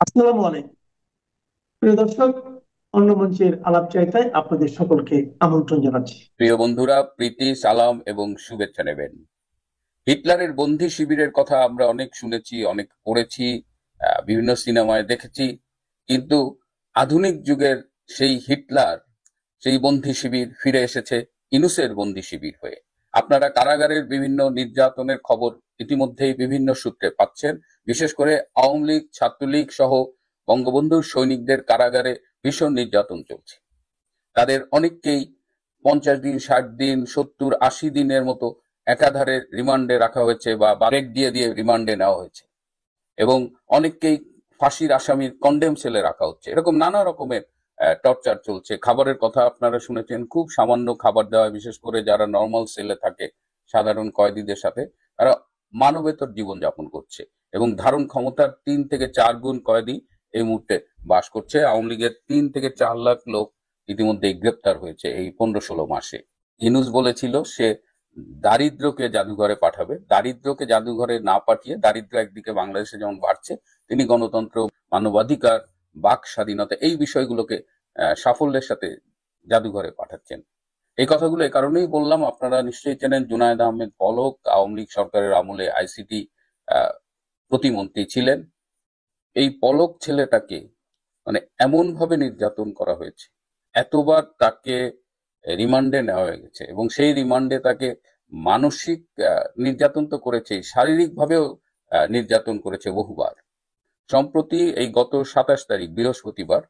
আসসালামু আলাইকুম প্রিয় দর্শক। অন্য মঞ্চের আলাপচারিতায় আপনাদের সকলকে আমন্ত্রণ জানাচ্ছি। প্রিয় বন্ধুরা, প্রীতি, সালাম এবং শুভেচ্ছা নেবেন। হিটলারের বন্দি শিবিরের কথা আমরা অনেক শুনেছি, অনেক পড়েছি, বিভিন্ন সিনেমায় দেখেছি। কিন্তু আধুনিক যুগের সেই হিটলার, সেই বন্দি শিবির ফিরে এসেছে ইনুসের বন্দি শিবির হয়ে। আপনারা কারাগারের বিভিন্ন নির্যাতনের খবর ইতিমধ্যেই বিভিন্ন সূত্রে পাচ্ছেন। বিশেষ করে আওয়ামী লীগ, ছাত্রলীগ সহ বঙ্গবন্ধুর সৈনিকদের কারাগারে ভীষণ নির্যাতন চলছে। তাদের অনেককেই 50 দিন, 60 দিন, 70, 80 দিনের মতো একাধারে রিমান্ডে রাখা হয়েছে বা ব্রেক দিয়ে দিয়ে রিমান্ডে নেওয়া হয়েছে, এবং অনেককেই ফাঁসির আসামির কন্ডেম সেলে রাখা হচ্ছে। এরকম নানা রকমের টর্চার চলছে। খাবারের কথা আপনারা শুনেছেন, খুব সামান্য খাবার দেওয়া হয়, বিশেষ করে যারা নর্মাল সেলে থাকে সাধারণ কয়েদিদের সাথে। তারা মানবেতর জীবনযাপন করছে, এবং ধারণ ক্ষমতার 3 থেকে 4 গুণ কয়েদি এই মুহূর্তে বাস করছে। আওয়ামী লীগের 3 থেকে 4 লাখ লোক ইতিমধ্যে গ্রেপ্তার হয়েছে এই 15-16 মাসে। ইনুস বলেছিল সে দারিদ্রকে জাদুঘরে পাঠাবে। দারিদ্রকে জাদুঘরে না পাঠিয়ে, দারিদ্র একদিকে বাংলাদেশে যেমন বাড়ছে, তিনি গণতন্ত্র, মানবাধিকার, বাক স্বাধীনতা এই বিষয়গুলোকে সাফল্যের সাথে জাদুঘরে পাঠাচ্ছেন। এই কথাগুলো এই কারণেই বললাম, আপনারা নিশ্চয়ই চেনেন জুনায়েদ আহমেদ পলক আওয়ামী লীগ সরকারের আমলে আইসিটি প্রতিমন্ত্রী ছিলেন। এই পলক ছেলেটাকে মানে এমন ভাবে নির্যাতন করা হয়েছে, এতবার তাকে রিমান্ডে নেওয়া হয়ে গেছে, এবং সেই রিমান্ডে তাকে মানসিক নির্যাতন তো করেছেই, শারীরিক ভাবেও নির্যাতন করেছে বহুবার। সম্প্রতি এই গত 27 তারিখ বৃহস্পতিবার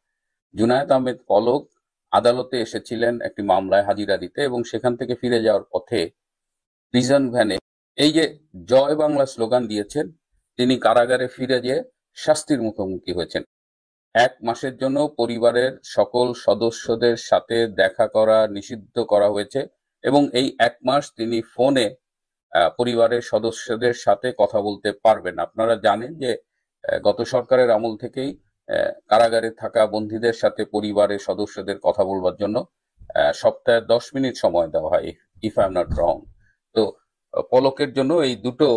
জুনায়েদ আহমেদ পলক আদালতে এসেছিলেন একটি মামলায় হাজিরা দিতে, এবং সেখান থেকে ফিরে যাওয়ার পথে প্রিজন ভ্যানে এই যে জয় বাংলা স্লোগান দিয়েছেন, তিনি কারাগারে ফিরে যেয়ে শাস্তির মুখোমুখি হয়েছেন। 1 মাসের জন্য পরিবারের সকল সদস্যদের সাথে দেখা করা নিষিদ্ধ করা হয়েছে, এবং এই 1 মাস তিনি ফোনে পরিবারের সদস্যদের সাথে কথা বলতে পারবেন। আপনারা জানেন যে গত সরকারের আমল থেকেই কারাগারে থাকা বন্দীদের সাথে পরিবারের সদস্যদের কথা বলবার জন্য সপ্তাহে 10 মিনিট সময় দেওয়া হয়, if I am not wrong. তো পলকের জন্য এই দুটো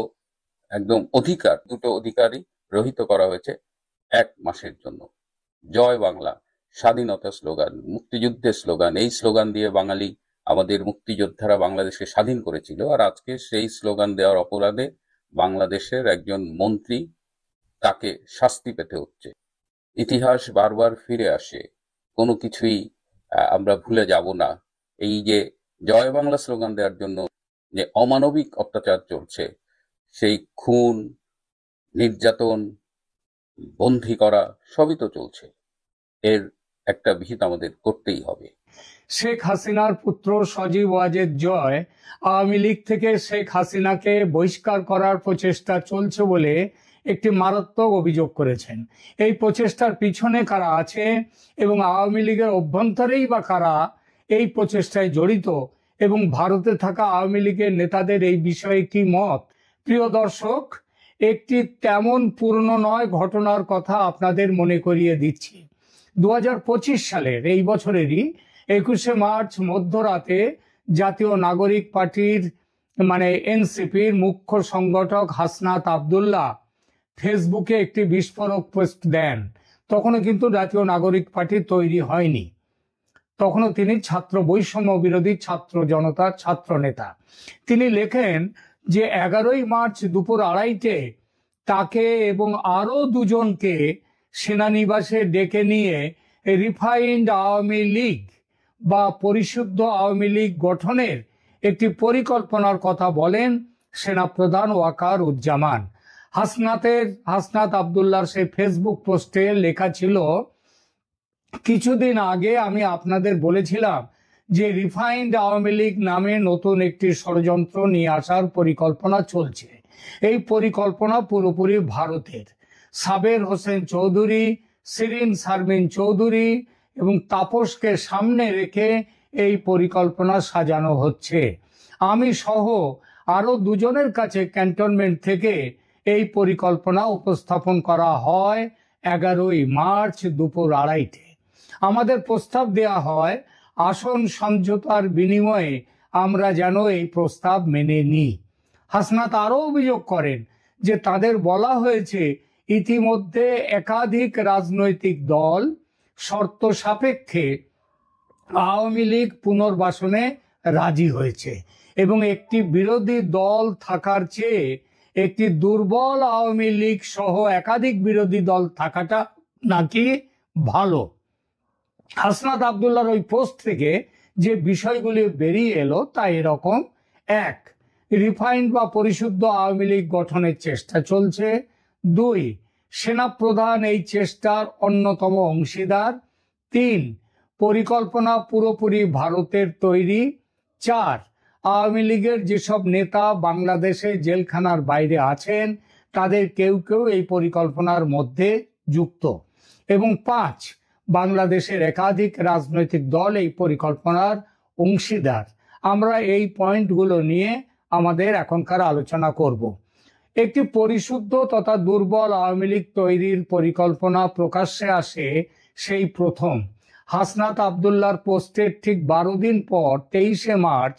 অধিকারই রহিত করা হয়েছে 1 মাসের জন্য। জয় বাংলা, স্বাধীনতা স্লোগান, মুক্তিযুদ্ধের স্লোগান, এই স্লোগান দিয়ে বাঙালি, আমাদের মুক্তিযোদ্ধারা বাংলাদেশকে স্বাধীন করেছিল, আর আজকে সেই স্লোগান দেওয়ার অপরাধে বাংলাদেশের একজন মন্ত্রী, তাকে শাস্তি পেতে হচ্ছে। ইতিহাস বারবার ফিরে আসে, কোনো কিছুই আমরা ভুলে যাব না। এই যে জয় বাংলা স্লোগান দেওয়ার জন্য যে অমানবিক অত্যাচার চলছে, সেই খুন, নির্যাতন, বন্দী করা সবই তো চলছে। এর একটা বিহিত আমাদের করতেই হবে। শেখ হাসিনার পুত্র সজীব ওয়াজেদ জয় আওয়ামী লীগ থেকে শেখ হাসিনাকে বহিষ্কার করার প্রচেষ্টা চলছে বলে একটি মারাত্মক অভিযোগ করেছেন। এই প্রচেষ্টার পিছনে কারা আছে এবং আওয়ামী লীগের অভ্যন্তরেই বা কারা এই প্রচেষ্টায় জড়িত, এবং ভারতে থাকা আওয়ামী লীগের নেতাদের এই বিষয়ে কি মত? প্রিয় দর্শক, একটি তেমন পুরনো নয় ঘটনার কথা আপনাদের মনে করিয়ে দিচ্ছি। 2025 সালের এই বছরেরই 21শে মার্চ মধ্যরাতে জাতীয় নাগরিক পার্টির এনসিপির মুখ্য সংগঠক হাসনাত আব্দুল্লাহ ফেসবুকে একটি বিস্ফোরক পোস্ট দেন। তখনও কিন্তু জাতীয় নাগরিক পার্টি তৈরি হয়নি, তখনও তিনি ছাত্র বৈষম্য বিরোধী ছাত্র জনতার ছাত্র নেতা। তিনি লেখেন যে 11ই মার্চ দুপুর 2:30-টে তাকে এবং আরো দুজনকে সেনানিবাসে ডেকে নিয়ে রিফাইন্ড আওয়ামী লীগ বা পরিশুদ্ধ আওয়ামী লীগ গঠনের একটি পরিকল্পনার কথা বলেন সেনাপ্রধান ওয়াকার উজ্জামান। হাসনাত আব্দুল্লাহর সেই ফেসবুক পোস্টে লেখা ছিল, কিছুদিন আগে আমি আপনাদের বলেছিলাম যে রিফাইন্ড আওয়ামী লীগ নামে নতুন একটি ষড়যন্ত্র নিয়ে আসার পরিকল্পনা চলছে। এই পরিকল্পনা পুরোপুরি ভারতের। সাবের হোসেন চৌধুরী, শিরিন শারমিন চৌধুরী এবং তাপসকে সামনে রেখে এই পরিকল্পনা সাজানো হচ্ছে। আমি সহ আরো দুজনের কাছে ক্যান্টনমেন্ট থেকে এই পরিকল্পনা উপস্থাপন করা হয় 11ই মার্চ দুপুর 2:30-টে। আমাদের প্রস্তাব দেয়া হয় আসন সমঝোতার বিনিময়ে আমরা যেন এই প্রস্তাব মেনে নিই। হাসনাত আরো অভিযোগ করেন যে তাদের বলা হয়েছে ইতিমধ্যে একাধিক রাজনৈতিক দল শর্ত সাপেক্ষে আওয়ামী লীগ পুনর্বাসনে রাজি হয়েছে এবং একটি বিরোধী দল থাকার চেয়ে একটি দুর্বল আওয়ামী লীগ সহ একাধিক বিরোধী দল থাকাটা নাকি ভালো। হাসনাত আব্দুল্লাহর ওই পোস্ট থেকে যে বিষয়গুলি বেরিয়ে এলো তা এরকম: 1, রিফাইন্ড বা পরিশুদ্ধ আওয়ামী লীগ গঠনের চেষ্টা চলছে। 2, সেনাপ্রধান এই চেষ্টার অন্যতম অংশীদার। 3, পরিকল্পনা পুরোপুরি ভারতের তৈরি। 4, আওয়ামী লীগের যেসব নেতা বাংলাদেশে জেলখানার বাইরে আছেন তাদের কেউ কেউ এই পরিকল্পনার মধ্যে যুক্ত। এবং 5, বাংলাদেশের একাধিক রাজনৈতিক দল এই পরিকল্পনার অংশীদার। আমরা এই পয়েন্টগুলো নিয়ে আমাদের এখনকার আলোচনা করব। একটি পরিশুদ্ধ তথা দুর্বল আওয়ামী লীগ তৈরির পরিকল্পনা প্রকাশ্যে আসে সেই প্রথম। হাসনাত আব্দুল্লাহর পোস্টের ঠিক 12 দিন পর 23শে মার্চ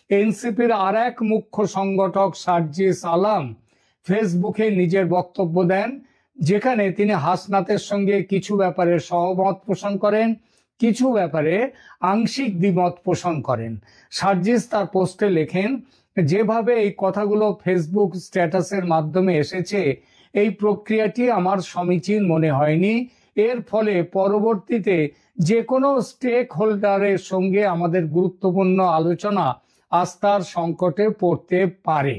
এনসিপির আর এক মুখ্য সংগঠক সার্জিস আলম ফেসবুকে নিজের বক্তব্য দেন, যেখানে তিনি হাসনাতের সঙ্গে কিছু ব্যাপারে সহমত পোষণ করেন, কিছু ব্যাপারে আংশিক দ্বিমত পোষণ করেন। সার্জিস তার পোস্টে লেখেন, যেভাবে এই কথাগুলো ফেসবুক স্ট্যাটাসের মাধ্যমে এসেছে এই প্রক্রিয়াটি আমার সমীচীন মনে হয়নি। এর ফলে পরবর্তীতে যে কোনো স্টেক হোল্ডারের সঙ্গে আমাদের গুরুত্বপূর্ণ আলোচনা আস্থার সংকটে পড়তে পারে।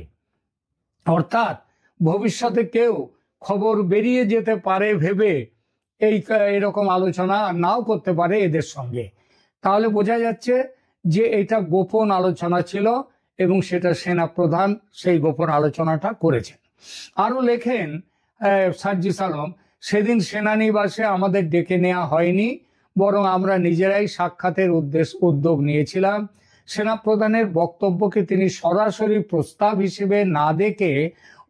অর্থাৎ ভবিষ্যতে কেউ খবর বেরিয়ে যেতে পারে ভেবে এরকম আলোচনা নাও করতে পারে এদের সঙ্গে। তাহলে বোঝা যাচ্ছে যে এটা গোপন আলোচনা ছিল এবং সেটা সেনাপ্রধান সেই গোপন আলোচনাটা করেছেন। আরো লেখেন সার্জিস আলম, সেদিন সেনানিবাসে আমাদের ডেকে নেওয়া হয়নি, বরং আমরা নিজেরাই সাক্ষাতের উদ্যোগ নিয়েছিলাম। সেনাপ্রধানের বক্তব্যকে তিনি সরাসরি প্রস্তাব হিসেবে না দেখে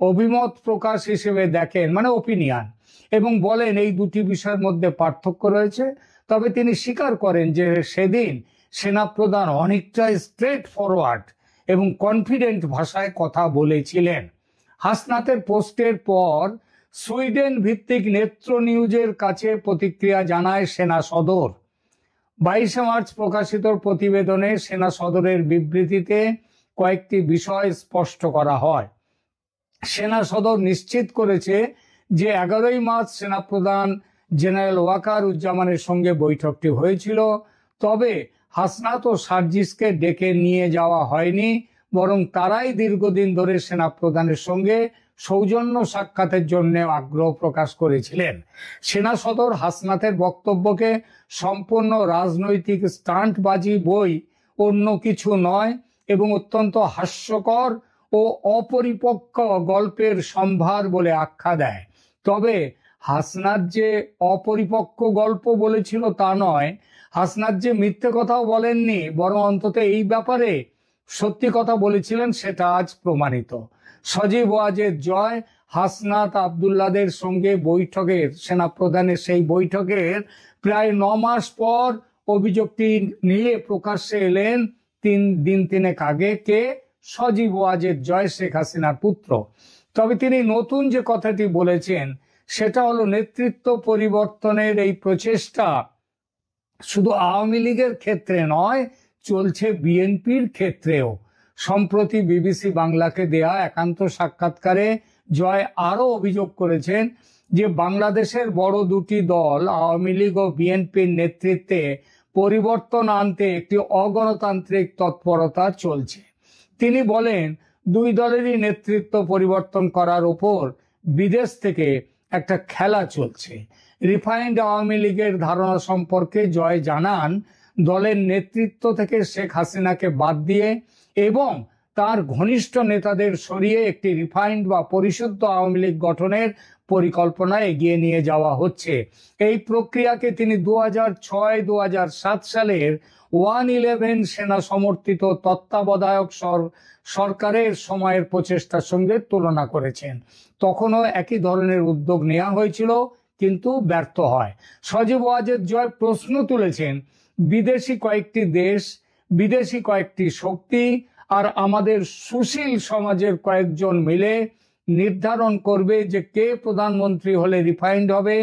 অভিমত প্রকাশ হিসেবে দেখেন, মানে ওপিনিয়ন, এবং বলেন এই দুটি বিষয়ের মধ্যে পার্থক্য রয়েছে। তবে তিনি স্বীকার করেন যে সেদিন সেনাপ্রধান অনেকটা স্ট্রেট ফরওয়ার্ড এবং কনফিডেন্ট ভাষায় কথা বলেছিলেন। হাসনাতের পোস্টের পর সুইডেন ভিত্তিক নেত্র নিউজের কাছে প্রতিক্রিয়া জানায় সেনা সদর। 22শে মার্চ প্রকাশিত প্রতিবেদনে সেনা সদরের বিবৃতিতে কয়েকটি বিষয় স্পষ্ট করা হয়। সেনা সদর নিশ্চিত করেছে যে 11ই মার্চ সেনাপ্রধান জেনারেল ওয়াকার উজ্জামানের সঙ্গে বৈঠকটি হয়েছিল। তবে হাসনাত ও সার্জিসকে ডেকে নিয়ে যাওয়া হয়নি, বরং তারাই দীর্ঘদিন ধরে সেনাপ্রধানের সঙ্গে সৌজন্য সাক্ষাতের জন্য আগ্রহ প্রকাশ করেছিলেন। সেনা সদর হাসনাতের বক্তব্যকে সম্পূর্ণ রাজনৈতিক স্টান্টবাজি বই, অন্য কিছু নয়, এবং অত্যন্ত হাস্যকর ও অপরিপক্ক গল্পের সম্ভার বলে আখ্যা দেয়। তবে হাসনাত যে অপরিপক্ক গল্প বলেছিল তা নয়, হাসনাত যে মিথ্যে কথাও বলেননি, বরং অন্তত এই ব্যাপারে সত্যি কথা বলেছিলেন সেটা আজ প্রমাণিত। সজীব ওয়াজেদ জয় হাসনাত আব্দুল্লাদের সঙ্গে বৈঠকের, সেনাপ্রধানের সেই বৈঠকের প্রায় 9 মাস পর অভিযোগটি নিয়ে প্রকাশ্যে এলেন দিন তিনেক আগে। কে? সজীব ওয়াজেদ জয়, শেখ হাসিনার পুত্র। তবে তিনি নতুন যে কথাটি বলেছেন সেটা হলো নেতৃত্ব পরিবর্তনের এই প্রচেষ্টা শুধু আওয়ামী লীগের ক্ষেত্রে নয়, চলছে বিএনপির ক্ষেত্রেও। সম্প্রতি বিবিসি বাংলাকে দেয়া একান্ত সাক্ষাৎকারে জয় আরো অভিযোগ করেছেন যে বাংলাদেশের বড় দুটি দল আওয়ামী লীগ ও বিএনপির নেতৃত্বে পরিবর্তন আনতে একটি অগণতান্ত্রিক তৎপরতা চলছে। তিনি বলেন, দুই দলেরই নেতৃত্ব পরিবর্তন করার উপর বিদেশ থেকে একটা খেলা চলছে। রিফাইন্ড আওয়ামী লীগের ধারণা সম্পর্কে জয় জানান, দলের নেতৃত্ব থেকে শেখ হাসিনাকে বাদ দিয়ে এবং তার ঘনিষ্ঠ নেতাদের সরিয়ে একটি রিফাইন্ড বা পরিশুদ্ধ আওয়ামী লীগ গঠনের পরিকল্পনা এগিয়ে নিয়ে যাওয়া হচ্ছে। এই প্রক্রিয়াকে তিনি 2006-2007 সালের 1-11 সেনা সমর্থিত তত্ত্বাবধায়ক সরকারের সময়ের প্রচেষ্টার সঙ্গে তুলনা করেছেন। তখনও একই ধরনের উদ্যোগ নেওয়া হয়েছিল, কিন্তু ব্যর্থ হয়। সজীব ওয়াজেদ জয় প্রশ্ন তুলেছেন, বিদেশি কয়েকটি দেশ, বিদেশি কয়েকটি শক্তি আর আমাদের সুশীল সমাজের কয়েকজন মিলে নির্ধারণ করবে যে কে প্রধানমন্ত্রী হলে রিফাইন্ড হবে,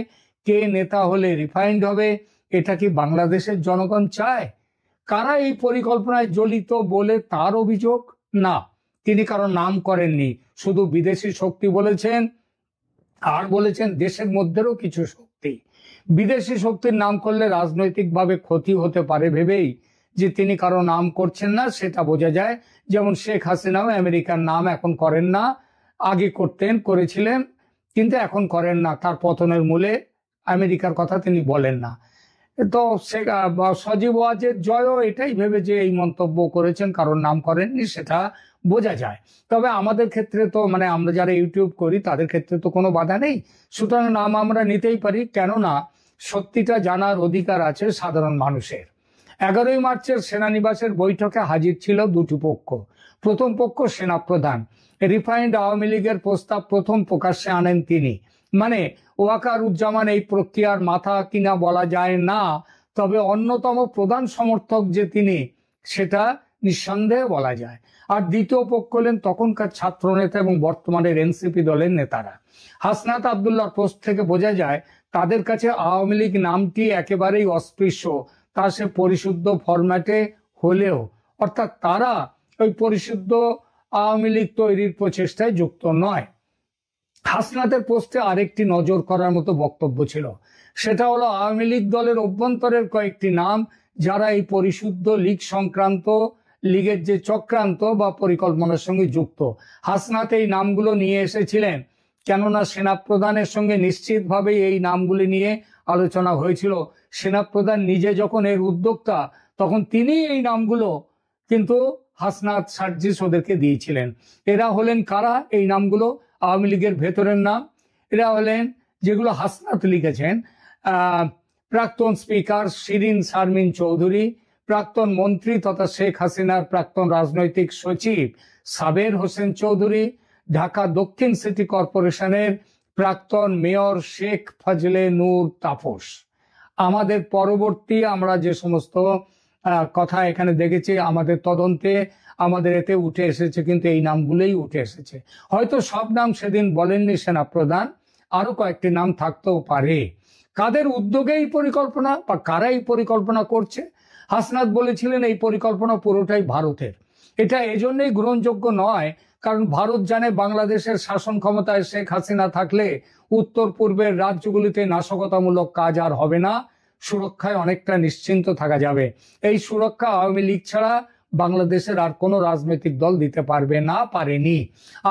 কে নেতা হলে রিফাইন্ড হবে। এটা কি বাংলাদেশের জনগণ চায়? কারা এই পরিকল্পনায় জড়িত বলে তার অভিযোগ? না, তিনি কারো নাম করেননি, শুধু বিদেশি শক্তি বলেছেন, আর বলেছেন দেশের মধ্যেও কিছু শক্তি। বিদেশি শক্তির নাম করলে রাজনৈতিকভাবে ক্ষতি হতে পারে ভেবেই যে তিনি কারো নাম করছেন না, সেটা বোঝা যায়। যেমন শেখ হাসিনাও আমেরিকার নাম এখন করেন না, আগে করেছিলেন, কিন্তু এখন করেন না। তার পতনের মূলে আমেরিকার কথা তিনি বলেন না। তো সজীব ওয়াজেদ জয়ও এটাই ভেবে যে এই মন্তব্য করেছেন, কারণ নাম করেননি, সেটা বোঝা যায়। তবে আমাদের ক্ষেত্রে তো আমরা যারা ইউটিউব করি তাদের ক্ষেত্রে তো কোনো বাধা নেই, সুতরাং নাম আমরা নিতেই পারি, কেননা সত্যিটা জানার অধিকার আছে সাধারণ মানুষের। 11ই মার্চের সেনানিবাসের বৈঠকে হাজির ছিল দুটি পক্ষ। প্রথম পক্ষ সেনাপ্রধান। রিফাইন্ড আওয়ামী লীগের প্রস্তাব প্রথম প্রকাশ্যে আনেন তিনি। ওয়াকারুজ্জামান এই প্রক্রিয়ার মাথা কিনা বলা যায় না, তবে অন্যতম প্রধান সমর্থক যে তিনি, সেটা নিঃসন্দেহে বলা যায়। আর দ্বিতীয় পক্ষ হলেন তখনকার ছাত্র নেতা এবং বর্তমানের এনসিপি দলের নেতারা। হাসনাত আব্দুল্লাহর পোস্ট থেকে বোঝা যায় তাদের কাছে আওয়ামী লীগ নামটি একেবারেই অস্পৃশ্য, তা সে পরিশুদ্ধ ফরম্যাটে হলেও, অর্থাৎ তারা ওই পরিশুদ্ধ আওয়ামী লীগ তৈরির প্রচেষ্টায় যুক্ত নয়। হাসনাতের পোস্টে আরেকটি নজর করার মতো বক্তব্য ছিল, সেটা হলো আওয়ামী লীগ দলের অভ্যন্তরের কয়েকটি নাম যারা এই পরিশুদ্ধ লীগ সংক্রান্ত লীগের যে চক্রান্ত বা পরিকল্পনার সঙ্গে যুক্ত। হাসনাত এই নামগুলো নিয়ে এসেছিলেন, কেননা সেনাপ্রধানের সঙ্গে নিশ্চিতভাবেই এই নামগুলি নিয়ে আলোচনা হয়েছিল। সেনাপ্রধান নিজে যখন এর উদ্যোক্তা, তখন তিনি এই নামগুলো কিন্তু হাসনাত সার্জিস ওদেরকে দিয়েছিলেন। এরা হলেন কারা? এই নামগুলো আওয়ামী লীগের ভেতরের নাম। এরা হলেন, যেগুলো হাসনাত লিখেছেন, প্রাক্তন স্পিকার শিরিন শারমিন চৌধুরী, প্রাক্তন মন্ত্রী তথা শেখ হাসিনার প্রাক্তন রাজনৈতিক সচিব সাবের হোসেন চৌধুরী, ঢাকা দক্ষিণ সিটি কর্পোরেশনের প্রাক্তন মেয়র শেখ ফজলে নূর তাপস। আমাদের পরবর্তী আমরা যে সমস্ত কথা এখানে দেখেছি, আমাদের তদন্তে আমাদের এতে উঠে এসেছে, কিন্তু এই নামগুলোই উঠে এসেছে। হয়তো সব নাম সেদিন বলেননি সেনাপ্রধান, আরো কয়েকটি নাম থাকতেও পারে। কাদের উদ্যোগে এই পরিকল্পনা বা কারা এই পরিকল্পনা করছে? হাসনাত বলেছিলেন এই পরিকল্পনা পুরোটাই ভারতের। এটা এজন্যই গ্রহণযোগ্য নয়, কারণ ভারত জানে বাংলাদেশের শাসন ক্ষমতায় শেখ হাসিনা থাকলে উত্তর পূর্বের রাজ্যগুলিতে নাশকতামূলক কাজ আর হবে না, সুরক্ষায় অনেকটা নিশ্চিন্ত থাকা যাবে। এই সুরক্ষা আওয়ামী লীগ ছাড়া বাংলাদেশের আর কোনো রাজনৈতিক দল দিতে পারবে না, পারেনি।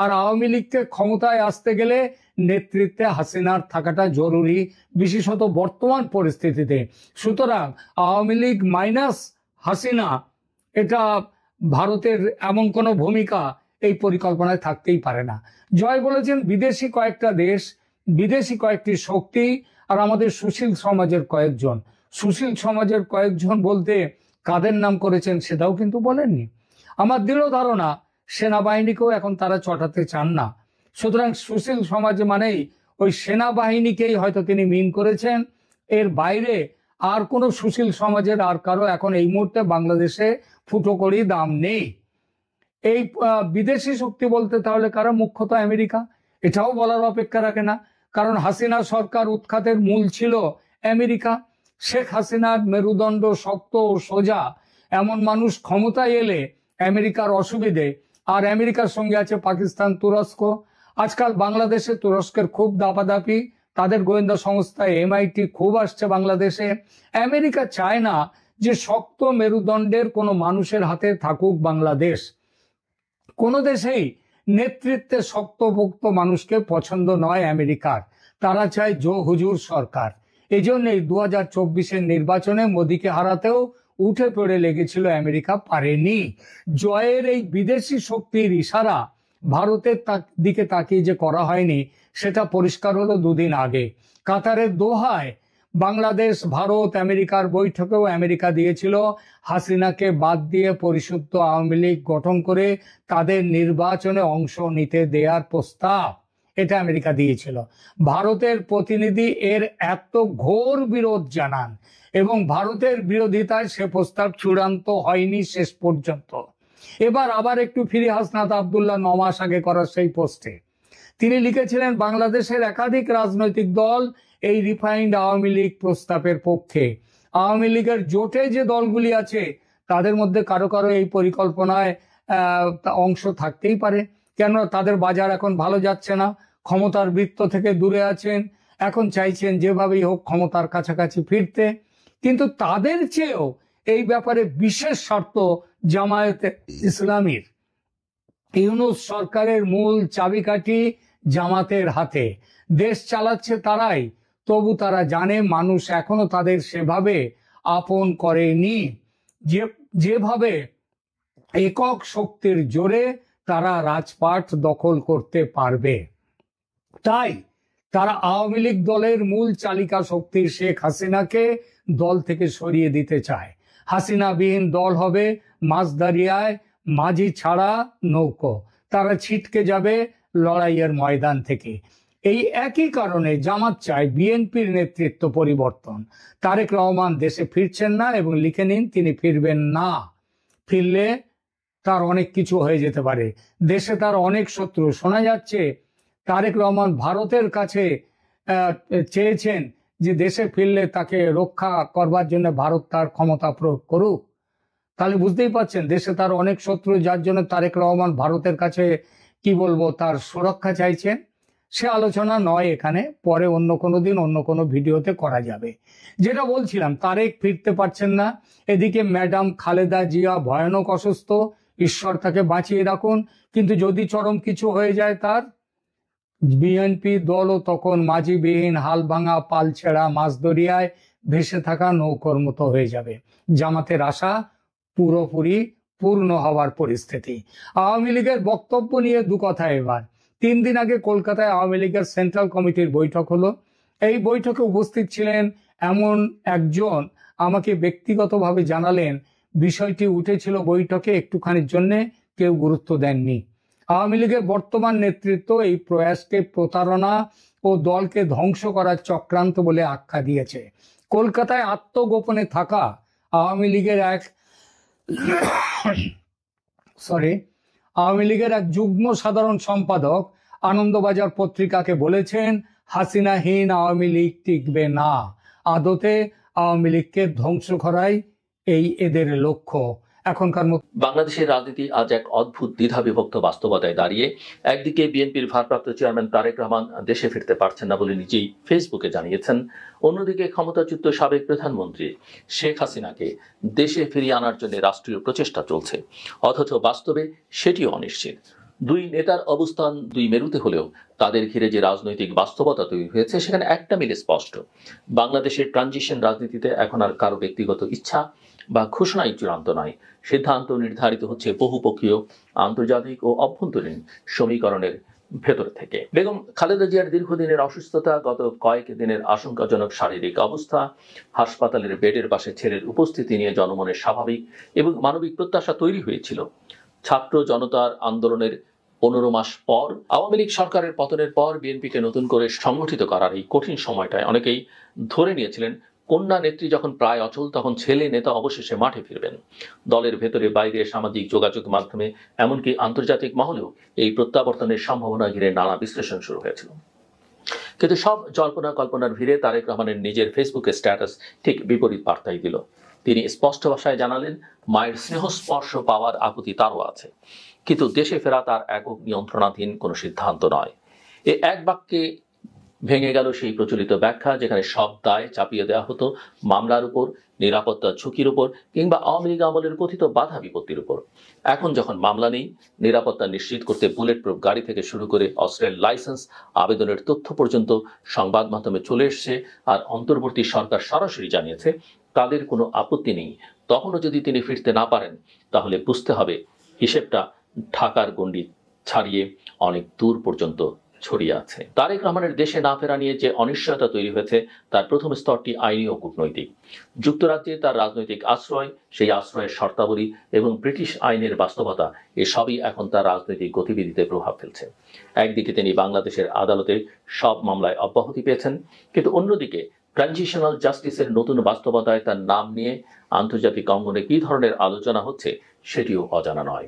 আর আওয়ামী লীগকে ক্ষমতায় আসতে গেলে নেতৃত্বে হাসিনার থাকাটা জরুরি, বিশেষত বর্তমান পরিস্থিতিতে। সুতরাং আওয়ামী লীগ মাইনাস হাসিনা, এটা ভারতের এমন কোনো ভূমিকা এই পরিকল্পনায় থাকতেই পারে না। জয় বলেছেন বিদেশি কয়েকটা দেশ, বিদেশি কয়েকটি শক্তি, আর আমাদের সুশীল সমাজের কয়েকজন। সুশীল সমাজের কয়েকজন বলতে কাদের নাম করেছেন সেটাও কিন্তু বলেননি। আমার দৃঢ় ধারণা সেনাবাহিনীকেও এখন তারা চটাতে চান না। সুতরাং সুশীল সমাজ মানেই ওই সেনাবাহিনীকেই হয়তো তিনি মিন করেছেন। এর বাইরে আর কোনো সুশীল সমাজের আর কারো এখন এই মুহূর্তে বাংলাদেশে ফুটো করি দাম নেই। এই বিদেশি শক্তি বলতে তাহলে কারা? মুখ্যত আমেরিকা। এটাও বলার অপেক্ষা রাখে না, কারণ হাসিনা সরকার উৎখাতের মূল ছিল আমেরিকা। শেখ হাসিনার মেরুদণ্ড শক্ত ও সোজা এমন মানুষ ক্ষমতায় এলে আমেরিকার অসুবিধে, আর আমেরিকার সঙ্গে আছে পাকিস্তান, তুরস্ক। আজকাল বাংলাদেশে তুরস্কের খুব দাপাদাপি, তাদের গোয়েন্দা সংস্থা MIT খুব আসছে বাংলাদেশে। আমেরিকা চায় না যে শক্ত মেরুদণ্ডের কোনো মানুষের হাতে থাকুক বাংলাদেশ। কোনো দেশেই নেতৃত্বে শক্তপোক্ত মানুষকে পছন্দ নয় আমেরিকার, তারা চায় জো হুজুর সরকার। এই জন্যই 2024-এর নির্বাচনে মোদীকে হারাতেও উঠে পড়ে লেগেছিল আমেরিকা, পারেনি। জয়ের এই বিদেশি শক্তির ইশারা ভারতের দিকে তাকিয়ে যে করা হয়নি, সেটা পরিষ্কার হলো দুদিন আগে কাতারের দোহায় বাংলাদেশ ভারত আমেরিকার বৈঠকেও আমেরিকা দিয়েছিল হাসিনাকে বাদ দিয়ে পরিশুদ্ধ আওয়ামী লীগ গঠন করে তাদের নির্বাচনে অংশ নিতে দেওয়ার প্রস্তাব। এটা আমেরিকা দিয়েছিল। ভারতের প্রতিনিধি এর এত ঘোর বিরোধ জানান এবং ভারতের বিরোধিতায় সে প্রস্তাব চূড়ান্ত হয়নি শেষ পর্যন্ত। এবার আবার একটু ফিরে হাসনাত আব্দুল্লাহ 9 মাস আগে করার সেই পোস্টে, তিনি লিখেছিলেন, বাংলাদেশের একাধিক রাজনৈতিক দল এই রিফাইন্ড আওয়ামী লীগ প্রস্তাবের পক্ষে। আওয়ামী লীগের জোটে যে দলগুলি আছে তাদের মধ্যে কারো কারো এই পরিকল্পনায় অংশ থাকতেই পারে। কেন তাদের বাজার এখন ভালো যাচ্ছে না, ক্ষমতার বৃত্ত থেকে দূরে আছেন, এখন চাইছেন যেভাবেই হোক ক্ষমতার কাছাকাছি ফিরতে। কিন্তু তাদের চেয়েও এই ব্যাপারে বিশেষ শর্ত জামায়াতে ইসলামীর। ইউনূস সরকারের মূল চাবিকাঠি জামাতের হাতে, দেশ চালাচ্ছে তারাই, তবু তারা জানে মানুষ এখনো তাদের সেভাবে আপন করেনি যেভাবে একক শক্তির জোরে তারা রাজপাট দখল করতে পারবে। তাই তারা আওয়ামী লীগ দলের মূল চালিকা শক্তি শেখ হাসিনাকে দল থেকে সরিয়ে দিতে চায়। হাসিনাবিহীন দল হবে মাঝদারিয়ায় মাঝি ছাড়া নৌকো, তারা ছিটকে যাবে লড়াইয়ের ময়দান থেকে। এই একই কারণে জামাত চায় বিএনপির নেতৃত্ব পরিবর্তন। তারেক রহমান দেশে ফিরছেন না এবং লিখে নিন তিনি ফিরবেন না। ফিরলে তার অনেক কিছু হয়ে যেতে পারে। দেশে তার অনেক শত্রু। শোনা যাচ্ছে তারেক রহমান ভারতের কাছে চেয়েছেন যে দেশে ফিরলে তাকে রক্ষা করবার জন্য ভারত তার ক্ষমতা প্রয়োগ করুক। তাহলে বুঝতেই পারছেন দেশে তার অনেক শত্রু, যার জন্য তারেক রহমান ভারতের কাছে কি বলবো তার সুরক্ষা চাইছেন। সে আলোচনা নয় এখানে, পরে অন্য কোনো দিন অন্য কোনো ভিডিওতে করা যাবে। যেটা বলছিলাম, তারেক ফিরতে পারছেন না। এদিকে ম্যাডাম খালেদা জিয়া ভয়ানক অসুস্থ, ঈশ্বর তাকে বাঁচিয়ে রাখুন। কিন্তু যদি চরম কিছু হয়ে যায় তার, বিএনপি দলও তখন মাঝিবিহীন হাল ভাঙা পাল ছেঁড়া মাঝদরিয়ায় ভেসে থাকা নৌকোর মতো হয়ে যাবে। জামাতের আশা পুরোপুরি পূর্ণ হওয়ার পরিস্থিতি। আওয়ামী লীগের বক্তব্য নিয়ে দু কথা এবার। 3 দিন আগে কলকাতায় আওয়ামী লীগের সেন্ট্রাল কমিটির বৈঠক হলো। এই বৈঠকে উপস্থিত ছিলেন এমন একজন আমাকে ব্যক্তিগতভাবে জানালেন, বিষয়টি উঠেছিল বৈঠকে, একটুখানির জন্য কেউ গুরুত্ব দেননি। আওয়ামী লীগের বর্তমান নেতৃত্ব এই প্রয়াসকে প্রতারণা ও দলকে ধ্বংস করার চক্রান্ত বলে আখ্যা দিয়েছে। কলকাতায় আত্মগোপনে থাকা আওয়ামী লীগের এক যুগ্ম সাধারণ সম্পাদক আনন্দবাজার পত্রিকাকে বলেছেন, হাসিনাহীন আওয়ামী লীগ টিকবে না। আদতে আওয়ামী লীগকে ধ্বংস করাই এদের লক্ষ্য। এখনকার বাংলাদেশের রাজনীতি আজ এক অদ্ভুত দ্বিধাবিভক্ত বাস্তবতায় দাঁড়িয়ে একদিকে বিএনপির ভারপ্রাপ্ত চেয়ারম্যান তারেক রহমান দেশে ফিরতে পারছেন না বলে নিজেই ফেসবুকে জানিয়েছেন, অন্যদিকে ক্ষমতাচ্যুত সাবেক প্রধানমন্ত্রী শেখ হাসিনাকে দেশে ফিরিয়ে আনার জন্য রাষ্ট্রীয় প্রচেষ্টা চলছে, অথচ বাস্তবে সেটিও অনিশ্চিত। দুই নেতার অবস্থান দুই মেরুতে হলেও তাদের ঘিরে যে রাজনৈতিক বাস্তবতা তৈরি হয়েছে সেখানে একটা মিল স্পষ্ট, বাংলাদেশের ট্রানজিশন রাজনীতিতে এখন আর কারো ব্যক্তিগত ইচ্ছা বা ঘোষণাই চূড়ান্ত নয়, সিদ্ধান্ত নির্ধারিত হচ্ছে বহুপক্ষীয় আন্তর্জাতিক ও অভ্যন্তরীণ সমীকরণের ভেতর থেকে। বেগম খালেদা জিয়ার দীর্ঘদিনের অসুস্থতা, গত কয়েক দিনের আশঙ্কাজনক শারীরিক অবস্থা, হাসপাতালের বেডের পাশে ছেলের উপস্থিতি নিয়ে জনমনের স্বাভাবিক এবং মানবিক প্রত্যাশা তৈরি হয়েছিল। ছাত্র জনতার আন্দোলনের 15 মাস পর আওয়ামী লীগ সরকারের পতনের পর বিএনপিকে নতুন করে সংগঠিত করার এই কঠিন সময়টায় অনেকেই ধরে নিয়েছিলেন কন্যা নেত্রী যখন প্রায় অচল তখন ছেলে নেতা অবশেষে মাঠে ফিরবেন। দলের ভেতরে বাইরে সামাজিক যোগাযোগ মাধ্যমে এমনকি আন্তর্জাতিক মহলেও এই প্রত্যাবর্তনের সম্ভাবনা ঘিরে নানা বিশ্লেষণ শুরু হয়েছিল। কিন্তু সব জল্পনা কল্পনার ভিড়ে তারেক রহমানের নিজের ফেসবুকে স্ট্যাটাস ঠিক বিপরীত বার্তাই দিল। তিনি স্পষ্ট ভাষায় জানালেন, মায়ের স্নেহস্পর্শ পাওয়ার আকুতি তারও আছে, কিন্তু দেশে ফেরা তার একক নিয়ন্ত্রণাধীন কোনো সিদ্ধান্ত নয়। এ এক বাক্যে ভেঙে গেল সেই প্রচলিত ব্যাখ্যা যেখানে সব দায় চাপিয়ে দেওয়া হতো মামলার উপর, নিরাপত্তা ঝুঁকির উপর কিংবা আওয়ামী লীগ আমলের কথিত বাধা বিপত্তির উপর। এখন যখন মামলা নেই, নিরাপত্তা নিশ্চিত করতে বুলেট প্রুফ গাড়ি থেকে শুরু করে অস্ত্রের লাইসেন্স আবেদনের তথ্য পর্যন্ত সংবাদ মাধ্যমে চলে এসছে আর অন্তর্বর্তী সরকার সরাসরি জানিয়েছে তাদের কোনো আপত্তি নেই, তখনও যদি তিনি ফিরতে না পারেন তাহলে বুঝতে হবে হিসেবটা ঢাকার গণ্ডি ছাড়িয়ে অনেক দূর পর্যন্ত ছড়িয়ে আছে। তারেক রহমানের দেশে না ফেরা নিয়ে যে অনিশ্চয়তা তৈরি হয়েছে তার প্রথম স্তরটি আইনি ও কূটনৈতিক। যুক্তরাজ্যে তার রাজনৈতিক আশ্রয়, সেই আশ্রয়ের শর্তাবলী এবং ব্রিটিশ আইনের বাস্তবতা এসবই এখন তার রাজনৈতিক গতিবিধিতে প্রভাব ফেলছে। একদিকে তিনি বাংলাদেশের আদালতে সব মামলায় অব্যাহতি পেয়েছেন, কিন্তু অন্যদিকে ট্রানজিশনাল জাস্টিসের নতুন বাস্তবতায় তার নাম নিয়ে আন্তর্জাতিক অঙ্গনে কী ধরনের আলোচনা হচ্ছে সেটিও অজানা নয়।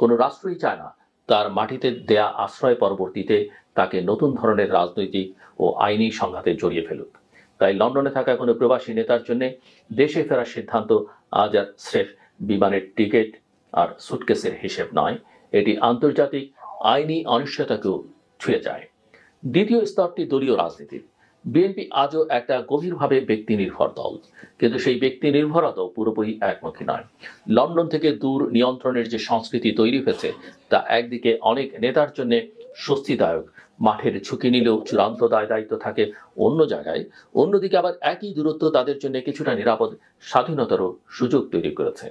কোনো রাষ্ট্রই চায় না তার মাটিতে দেয়া আশ্রয় পরবর্তীতে তাকে নতুন ধরনের রাজনৈতিক ও আইনি সংঘাতে জড়িয়ে ফেলুক। তাই লন্ডনে থাকা কোনো প্রবাসী নেতার জন্য দেশে ফেরার সিদ্ধান্ত আজ আর স্রেফ বিমানের টিকিট আর সুটকেসের হিসেব নয়, এটি আন্তর্জাতিক আইনি অনিশ্চয়তাকেও ছুঁয়ে যায়। দ্বিতীয় স্তরটি দলীয় রাজনীতির। বিএনপি আজও একটা গভীরভাবে ব্যক্তি নির্ভর দল, কিন্তু সেই ব্যক্তি নির্ভরতা পুরোপুরি একমুখী নয়। লন্ডন থেকে দূর নিয়ন্ত্রণের যে সংস্কৃতি তৈরি হয়েছে তা একদিকে অনেক নেতার জন্য স্বস্তিদায়ক, মাঠের ঝুঁকি নিলেও চূড়ান্ত দায় দায়িত্ব থাকে অন্য জায়গায়, অন্যদিকে আবার একই দূরত্ব তাদের জন্য কিছুটা নিরাপদ স্বাধীনতারও সুযোগ তৈরি করেছে।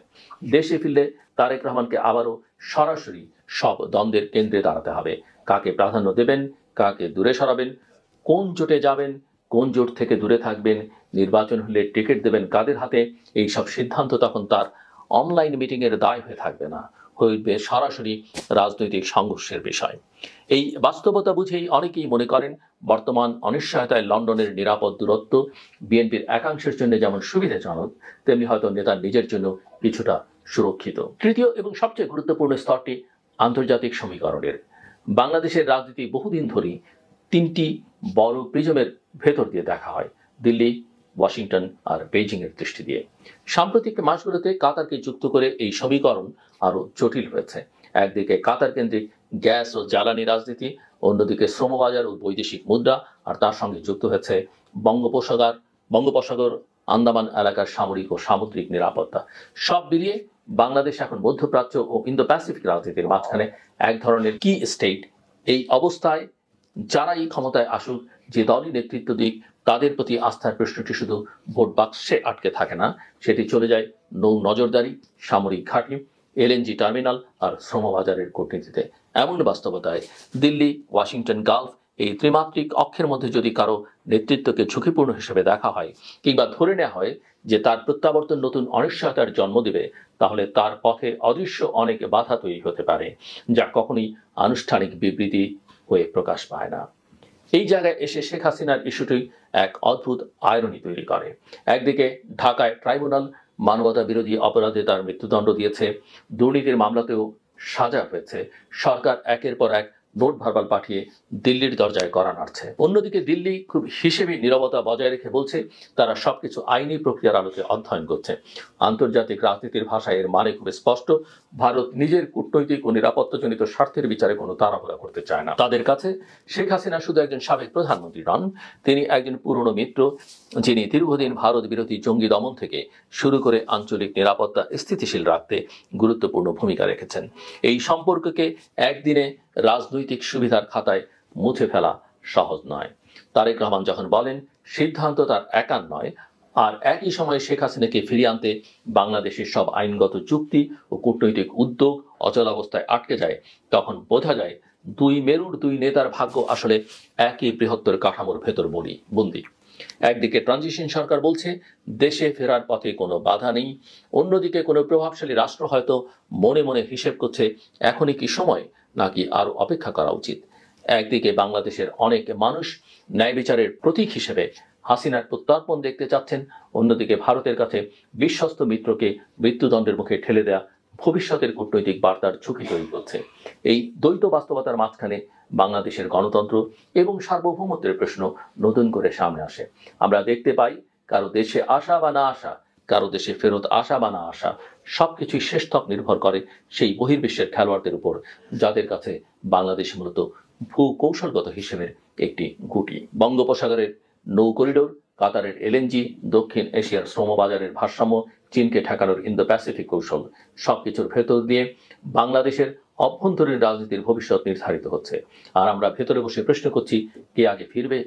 দেশে ফিরলে তারেক রহমানকে আবারও সরাসরি সব দ্বন্দ্বের কেন্দ্রে দাঁড়াতে হবে। কাকে প্রাধান্য দেবেন, কাকে দূরে সরাবেন, কোন জোটে যাবেন, কোন জোট থেকে দূরে থাকবেন, নির্বাচন হলে টিকিট দেবেন কাদের হাতে, এই সব সিদ্ধান্ত তখন তার অনলাইন মিটিং এর দায় হয়ে থাকবে না, হইবে সরাসরি রাজনৈতিক সংঘর্ষের বিষয়। এই বাস্তবতা বুঝেই অনেকেই মনে করেন বর্তমান অনিশ্চয়তায় লন্ডনের নিরাপদ দূরত্ব বিএনপির একাংশের জন্য যেমন সুবিধাজনক, তেমনি হয়তো নেতার নিজের জন্য কিছুটা সুরক্ষিত। তৃতীয় এবং সবচেয়ে গুরুত্বপূর্ণ স্তরটি আন্তর্জাতিক সমীকরণের। বাংলাদেশের রাজনীতি বহুদিন ধরেই তিনটি বড় প্রিজমের ভেতর দিয়ে দেখা হয়, দিল্লি, ওয়াশিংটন আর বেইজিং এর দৃষ্টি দিয়ে। সাম্প্রতিক মাসগুলোতে কাতারকে যুক্ত করে এই সমীকরণ আরো জটিল হয়েছে। একদিকে কাতার কেন্দ্রিক গ্যাস ও জ্বালানি রাজনীতি, অন্যদিকে শ্রমবাজার ও বৈদেশিক মুদ্রা, আর তার সঙ্গে যুক্ত হয়েছে বঙ্গোপসাগর আন্দামান এলাকার সামরিক ও সামুদ্রিক নিরাপত্তা। সব মিলিয়ে বাংলাদেশ এখন মধ্যপ্রাচ্য ও ইন্দো প্যাসিফিক রাজনীতির মাঝখানে এক ধরনের কি স্টেট। এই অবস্থায় যারাই ক্ষমতায় আসুক, যে দলই নেতৃত্ব দিক, তাদের প্রতি আস্থার প্রশ্নটি শুধু ভোট বাক্সে আটকে থাকে না, সেটি চলে যায় নৌ নজরদারি, সামরিক ঘাঁটি, এলএনজি টার্মিনাল আর শ্রমবাজারের কূটনীতিতে। এমন বাস্তবতায় দিল্লি, ওয়াশিংটন, গালফ এই ত্রিমাত্রিক অক্ষের মধ্যে যদি কারো নেতৃত্বকে ঝুঁকিপূর্ণ হিসেবে দেখা হয়, কিংবা ধরে নেওয়া হয় যে তার প্রত্যাবর্তন নতুন অনিশ্চয়তার জন্ম দেবে, তাহলে তার পথে অদৃশ্য অনেক বাধা তৈরি হতে পারে, যা কখনোই আনুষ্ঠানিক বিবৃতি হয়ে প্রকাশ পায় না। এই জায়গায় এসে শেখ হাসিনার ইস্যুটি এক অদ্ভুত আয়রনি তৈরি করে। একদিকে ঢাকায় ট্রাইব্যুনাল মানবতা বিরোধী অপরাধে তার মৃত্যুদণ্ড দিয়েছে, দুর্নীতির মামলাতেও সাজা হয়েছে, সরকার একের পর এক নোট ভার্বাল পাঠিয়ে দিল্লির দরজায় কড়া নাড়ছে। অন্যদিকে দিল্লি খুব হিসেবে নীরবতা বজায় রেখে বলছে তারা সবকিছু আইনি প্রক্রিয়ার আলোকে অধ্যয়ন করছে। আন্তর্জাতিক রাজনীতির ভাষায় এর মানে খুব স্পষ্ট, ভারত নিজের কূটনৈতিক ও নিরাপত্তাজনিত স্বার্থের বিচারে কোনো তাড়াহুড়া করতে চায় না। তাদের কাছে শেখ হাসিনা শুধু একজন সাবেক প্রধানমন্ত্রী নন, তিনি একজন পুরনো মিত্র, যিনি দীর্ঘদিন ভারত বিরোধী জঙ্গি দমন থেকে শুরু করে আঞ্চলিক নিরাপত্তা স্থিতিশীল রাখতে গুরুত্বপূর্ণ ভূমিকা রেখেছেন। এই সম্পর্ককে একদিনে রাজনৈতিক সুবিধার খাতায় মুছে ফেলা সহজ নয়। তারেক রহমান যখন বলেন সিদ্ধান্ত তার একার নয়, আর একই সময়ে শেখ হাসিনাকে ফিরিয়ে আনতে বাংলাদেশের সব আইনগত চুক্তি ও কূটনৈতিক উদ্যোগ অচলাবস্থায় আটকে যায়, তখন বোঝা যায় দুই মেরুর দুই নেতার ভাগ্য আসলে একই বৃহত্তর কাঠামোর ভেতর বন্দী। একদিকে ট্রানজিশন সরকার বলছে দেশে ফেরার পথে কোনো বাধা নেই, অন্যদিকে কোনো প্রভাবশালী রাষ্ট্র হয়তো মনে মনে হিসেব করছে এখনই কি সময় নাকি আরো অপেক্ষা করা উচিত। একদিকে বাংলাদেশের অনেক মানুষ ন্যায় বিচারের প্রতীক হিসেবে হাসিনার প্রত্যর্পণ দেখতে চাচ্ছেন, অন্যদিকে ভারতের কাছে বিশ্বস্ত মিত্রকে মৃত্যুদণ্ডের মুখে ঠেলে দেয়া ভবিষ্যতের কূটনৈতিক বার্তার ঝুঁকি তৈরি করছে। এই দ্বৈত বাস্তবতার মাঝখানে বাংলাদেশের গণতন্ত্র এবং সার্বভৌমত্বের প্রশ্ন নতুন করে সামনে আসে। আমরা দেখতে পাই কারো দেশে আসা বা না আসা, কারো দেশে ফেরত আসা বা না আসা, সবকিছুই শেষতক নির্ভর করে সেই বহির্বিশ্বের খেলোয়াড়দের উপর, যাদের কাছে বাংলাদেশ মূলত ভূকৌশলগত হিসেবে একটি গুটি। বঙ্গোপসাগরের নৌ করিডোর, কাতারের এলএনজি, দক্ষিণ এশিয়ার শ্রমবাজারের ভারসাম্য, চীনকে ঠেকানোর ইন্দো প্যাসিফিক কৌশল, সবকিছুর ভেতর দিয়ে বাংলাদেশের অভ্যন্তরীণ রাজনীতির ভবিষ্যৎ নির্ধারিত হচ্ছে। আর আমরা ভেতরে বসে প্রশ্ন করছি কে আগে ফিরবে,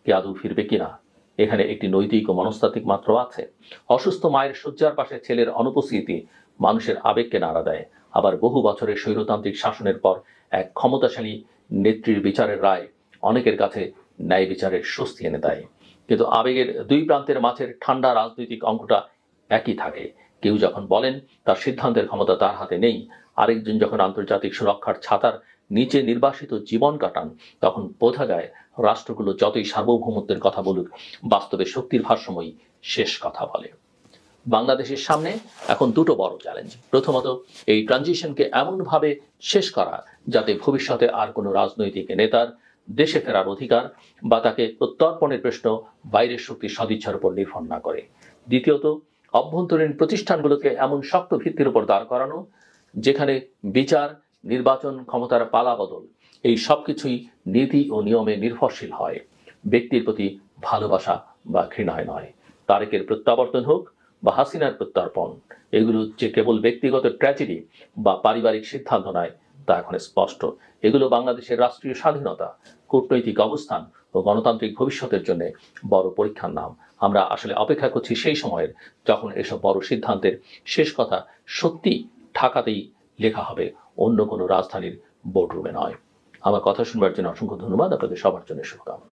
কে আদৌ ফিরবে কিনা। এখানে একটি নৈতিক ও মনস্তাত্ত্বিক মাত্রা আছে। অসুস্থ মায়ের শয্যার পাশে ছেলের অনুপস্থিতি মানুষের আবেগকে নাড়া দেয়, আবার বহু বছরের স্বৈরতান্ত্রিক শাসনের পর এক ক্ষমতাশালী নেত্রীর বিচারের রায় অনেকের কাছে ন্যায় বিচারের স্বস্তি এনে দেয়। কিন্তু আবেগের দুই প্রান্তের মাঝের ঠান্ডা রাজনৈতিক অঙ্কটা একই থাকে। কেউ যখন বলেন তার সিদ্ধান্তের ক্ষমতা তার হাতে নেই, আরেকজন যখন আন্তর্জাতিক সুরক্ষার ছাতার নিচে নির্বাসিত জীবন কাটান, তখন বোঝা যায় রাষ্ট্রগুলো যতই সার্বভৌমত্বের কথা বলুক, বাস্তবে শক্তির ভারসাম্যই শেষ কথা বলে। বাংলাদেশের সামনে এখন দুটো বড় চ্যালেঞ্জ। প্রথমত, এই ট্রানজিশনকে এমনভাবে শেষ করা যাতে ভবিষ্যতে আর কোনো রাজনৈতিক নেতার দেশে ফেরার অধিকার বা তাকে প্রত্যর্পণের প্রশ্ন বাইরের শক্তির সদিচ্ছার উপর নির্ভর না করে। দ্বিতীয়ত, অভ্যন্তরীণ প্রতিষ্ঠানগুলোকে এমন শক্ত ভিত্তির উপর দাঁড় করানো যেখানে বিচার, নির্বাচন, ক্ষমতার পালাবদল এই সবকিছুই নীতি ও নিয়মে নির্ভরশীল হয়, ব্যক্তির প্রতি ভালোবাসা বা ঘৃণায় নয়। তারেকের প্রত্যাবর্তন হোক বা হাসিনার প্রত্যর্পণ, এগুলো যে কেবল ব্যক্তিগত ট্র্যাজেডি বা পারিবারিক সিদ্ধান্ত নয় তা এখন স্পষ্ট। এগুলো বাংলাদেশের রাষ্ট্রীয় স্বাধীনতা, কূটনৈতিক অবস্থান ও গণতান্ত্রিক ভবিষ্যতের জন্য বড় পরীক্ষার নাম। আমরা আসলে অপেক্ষা করছি সেই সময়ের যখন এসব বড় সিদ্ধান্তের শেষ কথা সত্যি ঢাকাতেই লেখা হবে, অন্য কোনো রাজধানীর বোর্ডরুমে নয়। আমার কথা শুনবার জন্য অসংখ্য ধন্যবাদ। আপনাদের সবার জন্য শুভকামনা।